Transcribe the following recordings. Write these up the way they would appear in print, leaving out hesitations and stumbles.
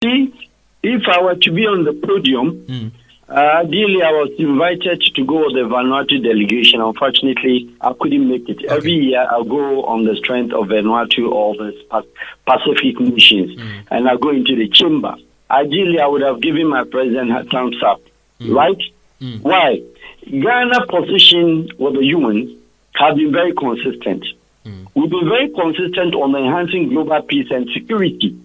See, if I were to be on the podium, ideally I was invited to go with the Vanuatu delegation. Unfortunately, I couldn't make it. Okay. Every year I go on the strength of Vanuatu or the Pacific nations, and I go into the chamber. Ideally, I would have given my president a thumbs up, right? Why? Ghana's position with the UN has been very consistent. We've been very consistent on enhancing global peace and security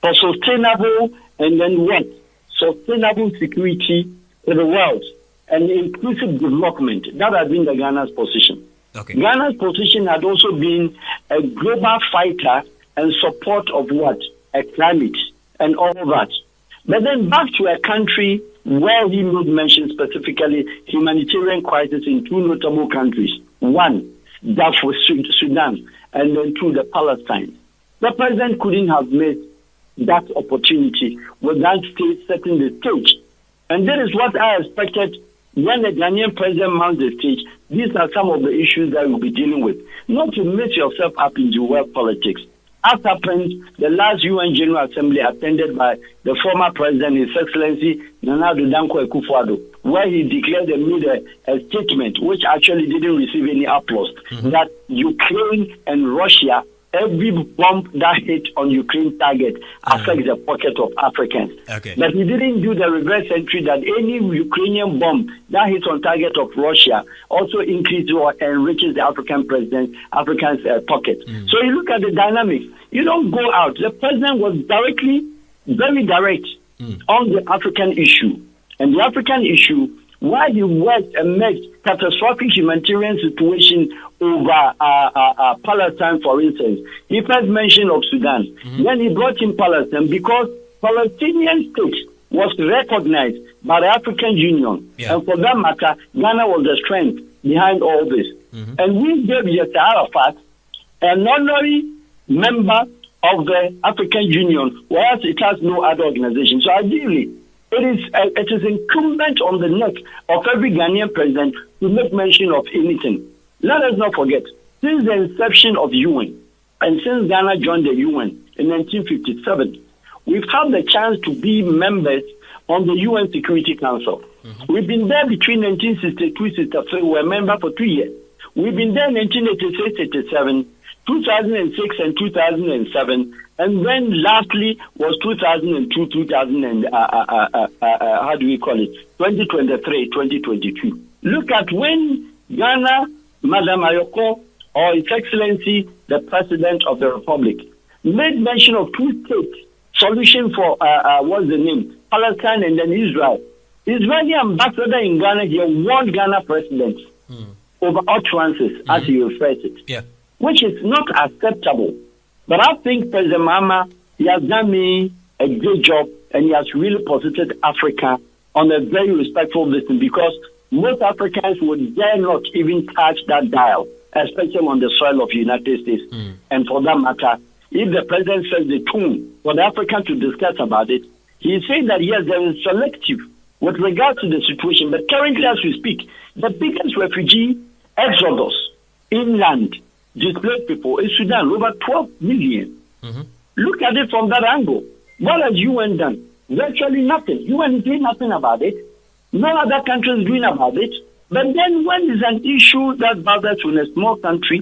for sustainable and then what? Sustainable security in the world and inclusive development. That has been the Ghana's position. Okay. Ghana's position had also been a global fighter and support of what? A climate and all that. But then back to a country where he made mention specifically humanitarian crisis in two notable countries. One, that was Sudan, and then two, the Palestine. The president couldn't have made that opportunity with that state setting the stage. And that is what I expected when the Ghanaian president mounts the stage. These are some of the issues that we'll be dealing with. Not to mix yourself up into world politics. As happened, the last UN General Assembly attended by the former president, His Excellency Nana Addo Akuffo, where he declared and made a statement which actually didn't receive any applause, that Ukraine and Russia, every bomb that hit on Ukraine target affects the pocket of Africans. Okay. But he didn't do the reverse entry that any Ukrainian bomb that hits on target of Russia also increases or enriches the African's pocket. So you look at the dynamics. You don't go out. The president was very direct on the African issue. And the African issue, why he worked amidst catastrophic humanitarian situation over Palestine, for instance. He first mentioned of Sudan. Then he brought in Palestine because Palestinian state was recognized by the African Union. Yeah. And for that matter, Ghana was the strength behind all this. And we gave Yasser Arafat an honorary member of the African Union, whereas it has no other organization. So ideally, it is incumbent on the neck of every Ghanaian president to make mention of anything. Let us not forget, since the inception of UN and since Ghana joined the UN in 1957, we've had the chance to be members on the UN Security Council. We've been there between 1962-63. We were a member for 2 years. We've been there in 1986-87, 2006 and 2007. And then lastly was 2002, 2023, 2022. Look at when Ghana, Madam Ayoko, or His Excellency, the President of the Republic, made mention of two-state solution for, what's the name, Palestine and then Israel. Israeli ambassador in Ghana here warned Ghana president over utterances, as he refers it, which is not acceptable. But I think President Mahama, he has done me a great job and he has really posited Africa on a very respectful listen because most Africans would dare not even touch that dial, especially on the soil of the United States. And for that matter, if the president sets the tone for the Africans to discuss about it, he is saying that yes, there is selective with regard to the situation. But currently, as we speak, the biggest refugee exodus inland displaced people in Sudan, over 12 million. Look at it from that angle. What has UN done? Virtually nothing. UN is doing nothing about it. No other country is doing about it. But then when there's an issue that bothers in a small country,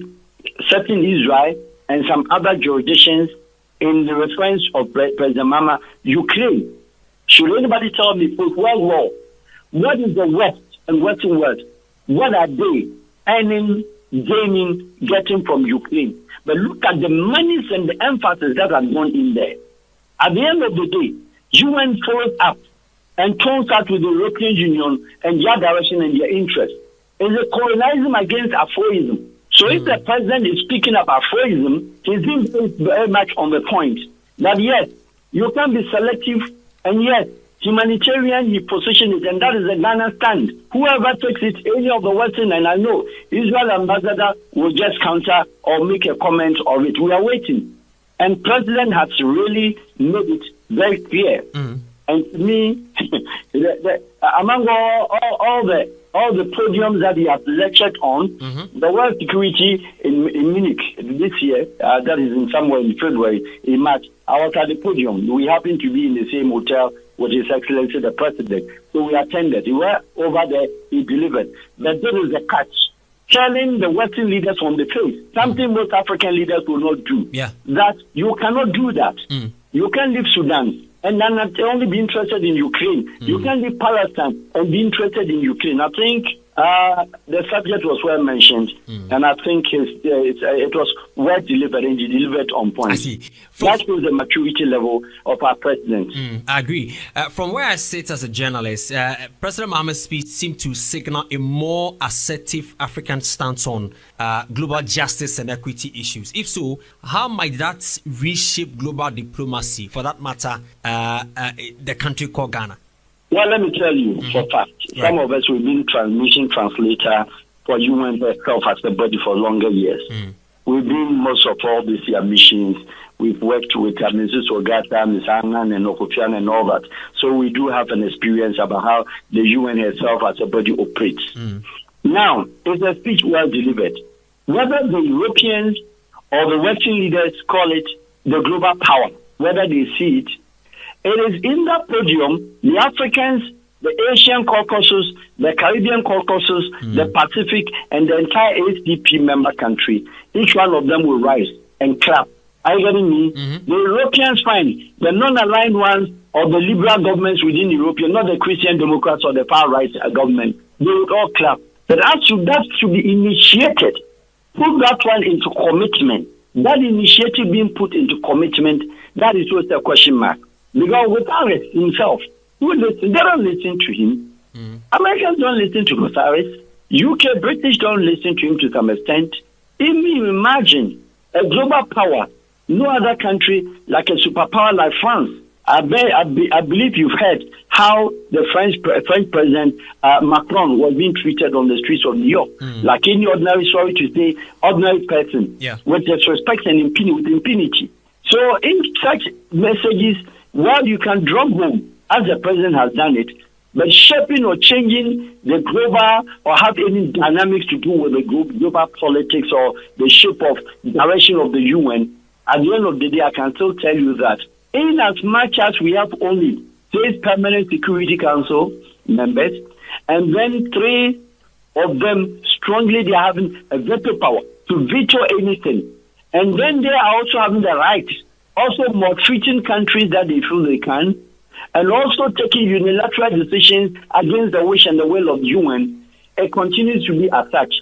certain Israel and some other jurisdictions, in the reference of President Mahama, Ukraine, should anybody tell me, post-World War, what is the West and Western world? What are they earning, gaining, getting from Ukraine? But look at the monies and the emphasis that have gone in there. At the end of the day, UN follows up and turns out with the European Union and their direction and their interest. It's a colonialism against Afroism. So if the president is speaking of Afroism, he's being very much on the point that yes, you can be selective and yes, humanitarian, he positioned it, and that is a Ghana stand. Whoever takes it, any of the Western, and I know Israel ambassador will just counter or make a comment of it. We are waiting. And president has really made it very clear. And to me, among all the podiums that he has lectured on, the world security in Munich, this year, that is in somewhere in February, in March, I was at the podium. We happened to be in the same hotel with His Excellency the President. So we attended. We were over there, he delivered. But there is a catch. Telling the Western leaders on the face, something most African leaders will not do. That you cannot do that. You can't leave Sudan and then not only be interested in Ukraine. You can't leave Palestine and be interested in Ukraine. I think the subject was well mentioned, and I think it was well delivered, and he delivered on point. I see. That was the maturity level of our president. I agree. From where I sit as a journalist, President Mahama's speech seemed to signal a more assertive African stance on global justice and equity issues. If so, how might that reshape global diplomacy, for that matter, the country called Ghana? Well, let me tell you for fact, some of us we've been transmission translator for UN itself as a body for longer years. We've been most of all these year missions. We've worked with Mrs. Ogata, Ms. Annan, and Okufian and all that. So we do have an experience about how the UN itself as a body operates. Now, it's a speech well delivered. Whether the Europeans or the Western leaders call it the global power, whether they see it, it is in that podium, the Africans, the Asian Caucasus, the Caribbean Caucasus, the Pacific, and the entire HDP member country. Each one of them will rise and clap. Are you getting me? The Europeans, fine. The non-aligned ones or the liberal governments within Europe, not the Christian Democrats or the far-right government, they would all clap. But that should be initiated. Put that one into commitment. That initiative being put into commitment, that is what's the question mark. Because Guterres himself, they don't listen to him. Americans don't listen to Guterres. UK, British don't listen to him to some extent. Imagine a global power, no other country like a superpower like France. I believe you've heard how the French President Macron was being treated on the streets of New York, like any ordinary person, with disrespect and impunity. So in such messages, well, you can drum home, as the president has done it, but shaping or changing the global or have any dynamics to do with the global politics or the shape of direction of the UN, at the end of the day, I can still tell you that in as much as we have only 6 permanent Security Council members, and then 3 of them strongly they are having a veto power to veto anything, and then they are also having the right also maltreating countries that they feel they can, and also taking unilateral decisions against the wish and the will of the UN, it continues to be as such.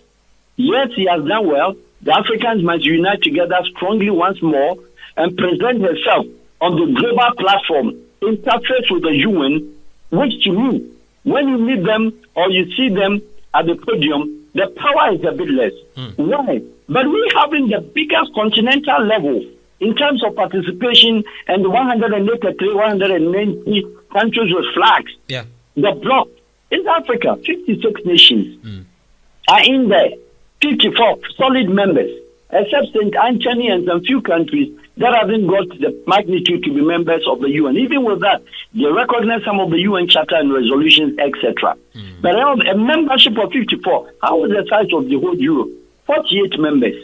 Yes, he has done well. The Africans must unite together strongly once more and present themselves on the global platform, interface with the UN, which to me, when you meet them or you see them at the podium, the power is a bit less. Why? But we having the biggest continental level in terms of participation and the 183, 190 countries with flags. The bloc is Africa, 56 nations are in there, 54 solid members, except St. Anthony and some few countries that haven't got the magnitude to be members of the UN. Even with that, they recognize some of the UN charter and resolutions, etc. But a membership of 54, how is the size of the whole Europe? 48 members,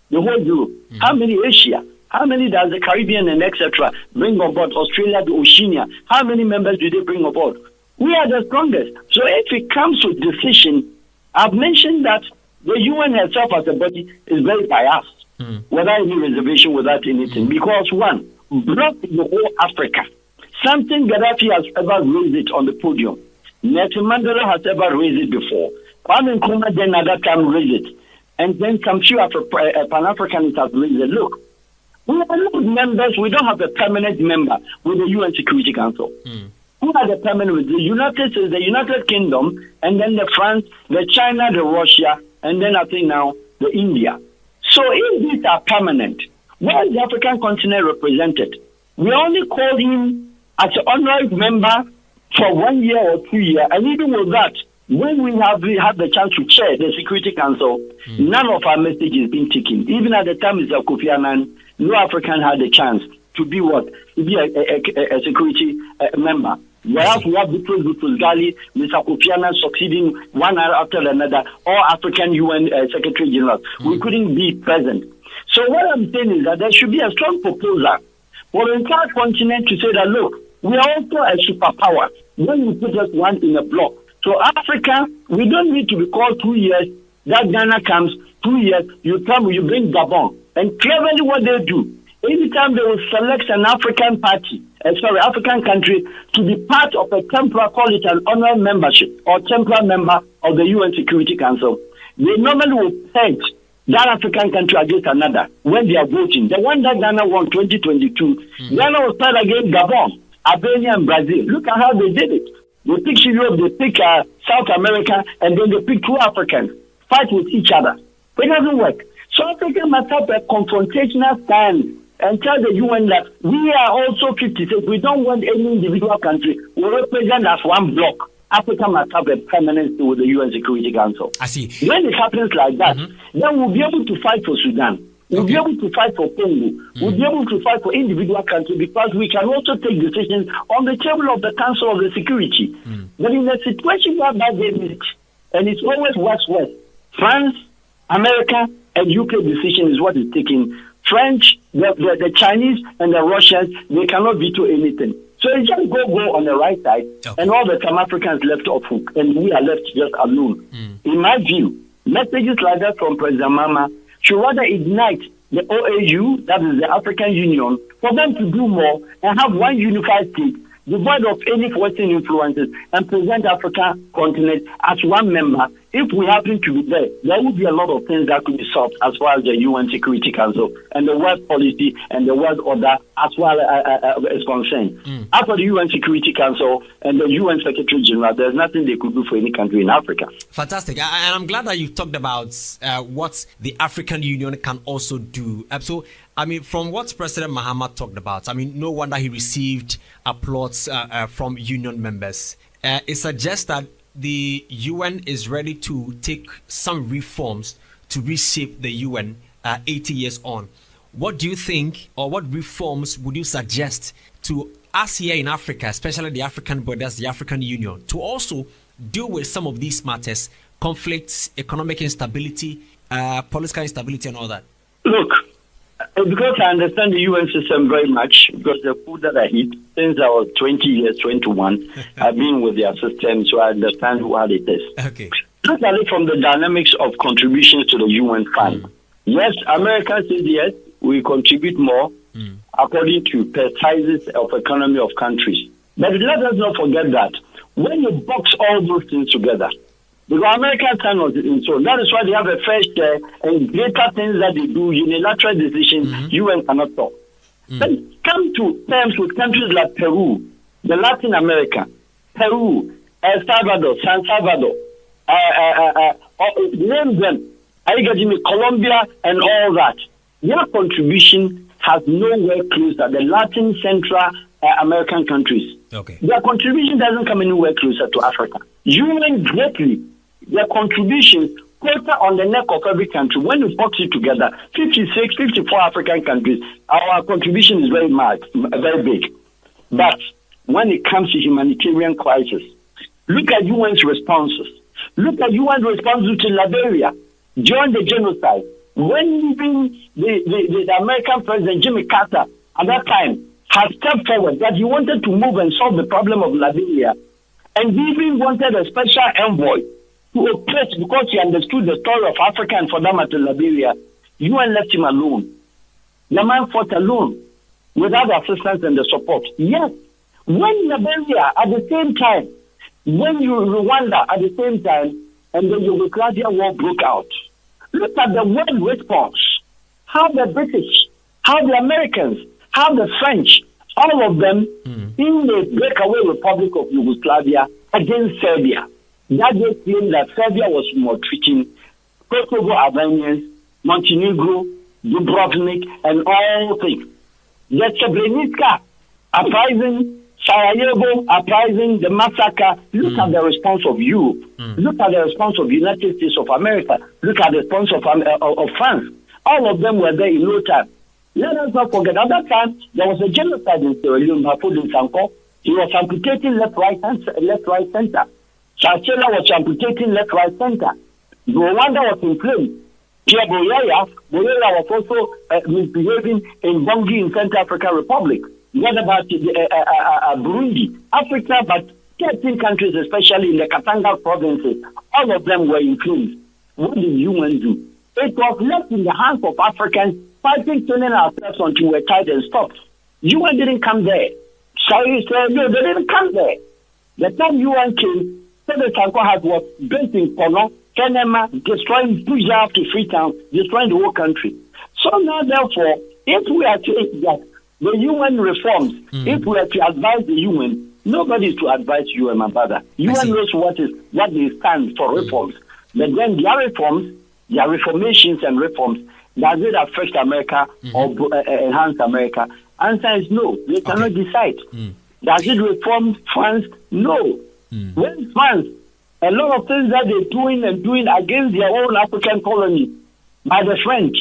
the whole Europe. How many Asia? How many does the Caribbean and etc. bring on board? Australia, the Oceania. How many members do they bring on board? We are the strongest. So if it comes to decision, I've mentioned that the UN itself as a body is very biased, without any reservation, without anything. Because one, block the whole Africa. Something Gaddafi has ever raised it on the podium. Nelson Mandela has ever raised it before. Kwame Nkrumah then at that time raised it. And then some few Pan-Africanists have raised it. Look, we are not members. We don't have a permanent member with the UN Security Council. Who are the permanent with the United States, the United Kingdom, and then the France, the China, the Russia, and then I think now the India. So if these are permanent, where is the African continent represented? We only call him as an honorary member for 1 year or 2 years, and even with that, when we have the chance to chair the Security Council, none of our message is being taken. Even at the time Mr. Kofi Annan, no African had the chance to be what? To be a security member. Whereas we have Boutros Ghali, Mr. Kofi Annan succeeding one after another, all African UN Secretary Generals. We couldn't be present. So what I'm saying is that there should be a strong proposal for the entire continent to say that, look, we are also a superpower when you put us one in a block. So Africa, we don't need to be called 2 years. That Ghana comes 2 years, you come, you bring Gabon. And cleverly what they do, anytime they will select an African African country to be part of a temporary, call it an honorary membership or temporary member of the UN Security Council, they normally will pledge that African country against another when they are voting. The one that Ghana won 2022, Ghana will start against Gabon, Albania, and Brazil. Look at how they did it. They pick Europe, they pick South America, and then they pick 2 Africans, fight with each other. It doesn't work. So Africa must have a confrontational stand and tell the UN that we are also 56. We don't want any individual country. We represent as one bloc. Africa must have a permanency with the UN Security Council. I see. When it happens like that, then we'll be able to fight for Sudan. We'll be able to fight for Congo. We'll be able to fight for individual countries because we can also take decisions on the table of the Council of the Security. But in a situation where they meet, and it's always West-West, France, America, and UK decision is what is taking. French, the Chinese, and the Russians, they cannot veto anything. So it's just go on the right side, and all the time Africans left off hook, and we are left just alone. In my view, messages like that from President Mahama should rather ignite the OAU, that is the African Union, for them to do more and have one unified state, devoid of any Western influences, and present Africa continent as one member. If we happen to be there, there would be a lot of things that could be solved as far as the UN Security Council and the world policy and the world order as well is concerned. After the UN Security Council and the UN Secretary General, there's nothing they could do for any country in Africa. Fantastic. And I'm glad that you talked about what the African Union can also do. So, I mean, from what President Mahama talked about, I mean, no wonder he received applause from union members. It suggests that the UN is ready to take some reforms to reshape the UN 80 years on. What do you think, or what reforms would you suggest to us here in Africa, especially the African borders, the African Union, to also deal with some of these matters, conflicts, economic instability, political instability, and all that? Look, because I understand the UN system very much, because the food that I eat, since I was 20 years, 21, I've been with their system, so I understand what it is. Okay. Look at it from the dynamics of contributions to the UN fund. Yes, America says yes, we contribute more according to per sizes of economy of countries. But let us not forget that when you box all those things together, because American time was in so that is why they have a fair share and greater things that they do, unilateral decisions, UN cannot talk. But come to terms with countries like Peru, the Latin America, Peru, El Salvador, San Salvador, name them, Colombia and all that. Their contribution has nowhere close to the Latin Central American countries. Okay. Their contribution doesn't come anywhere closer to Africa. UN greatly, their contribution quota on the neck of every country. When you box it together, 56, 54 African countries, our contribution is very big. But when it comes to humanitarian crisis, look at UN's responses. Look at UN's responses to Liberia during the genocide. When even the American President Jimmy Carter at that time has stepped forward that he wanted to move and solve the problem of Liberia, and he even wanted a special envoy to oppress because he understood the story of Africa and for them at Liberia, UN left him alone. The man fought alone without the assistance and the support. Yes, when Liberia at the same time, when Rwanda at the same time, and the Yugoslavia war broke out, look at the world response. How the British, how the Americans, how the French, all of them in the breakaway Republic of Yugoslavia against Serbia. That they claimed that Serbia was maltreating Kosovo Albanians, Montenegro, Dubrovnik, and all things. The Srebrenica uprising, Sarajevo uprising, the massacre. Look at the response of Europe. Look at the response of the United States of America. Look at the response of France. All of them were there in no time. Let us not forget, at that time, there was a genocide in Sierra Leone. He was amputating left, right, center. Chachela was amputating left, right, center. Rwanda was in flames. Pierre Boyaya was also misbehaving in Bongi in Central African Republic. What about Burundi? Africa, but 13 countries, especially in the Katanga provinces, all of them were influenced. What did UN do? It was left in the hands of Africans fighting, turning ourselves until we were tired and stopped. UN didn't come there. Sorry, no, they didn't come there. The time UN came, the Sarkodie was based in Kono, Kenema, destroying Buja to Freetown, destroying the whole country. So now, therefore, if we are saying that the UN reforms, if we are to advise the UN, nobody is to advise UN, my brother. UN knows what they stand for reforms. But then their reforms, their reformations and reforms, does it affect America or enhance America? Answer is no. They cannot decide. Does it reform France? No. When France, a lot of things that they're doing against their own African colony by the French.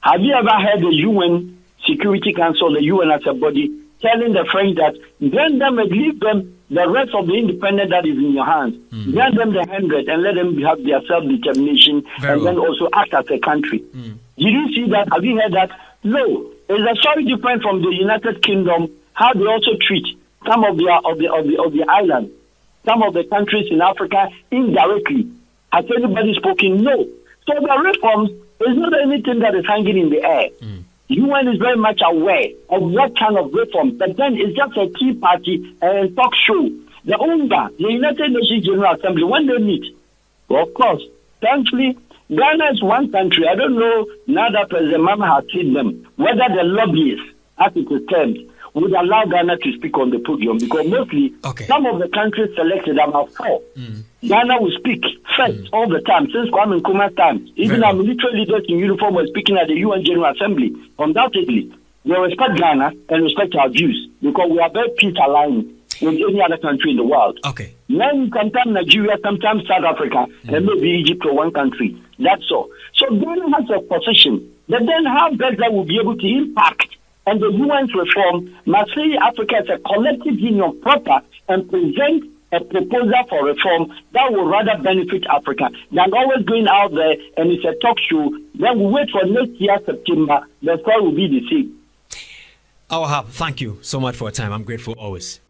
Have you ever heard the UN Security Council, the UN as a body, telling the French that grant them and leave them the rest of the independence that is in your hands. Grant them the 100 and let them have their self-determination then also act as a country. Did you see that? Have you heard that? No. It's a story different from the United Kingdom, how they also treat some of the islands, some of the countries in Africa indirectly. Has anybody spoken? No. So the reforms is not anything that is hanging in the air. UN is very much aware of what kind of reforms, but then it's just a tea party and talk show. The UNGA, the United Nations General Assembly, when they meet, well, of course, thankfully, Ghana is one country. I don't know now that President Mahama has seen them, whether the lobbyists, as it is termed, would allow Ghana to speak on the podium, because mostly some of the countries selected, about 4. Ghana will speak first all the time, since Kwame Nkrumah's time. Even our military leaders in uniform were speaking at the UN General Assembly. Undoubtedly, we respect Ghana and respect our views, because we are very peace aligned with any other country in the world. Then sometimes Nigeria, sometimes South Africa, and maybe Egypt or one country. That's all. So Ghana has a position, but then how best that will be able to impact. And the UN's reform must see Africa as a collective union proper and present a proposal for reform that will rather benefit Africa than always going out there and it's a talk show. Then we wait for next year, September, the story will be the same. Wahab, thank you so much for your time. I'm grateful always.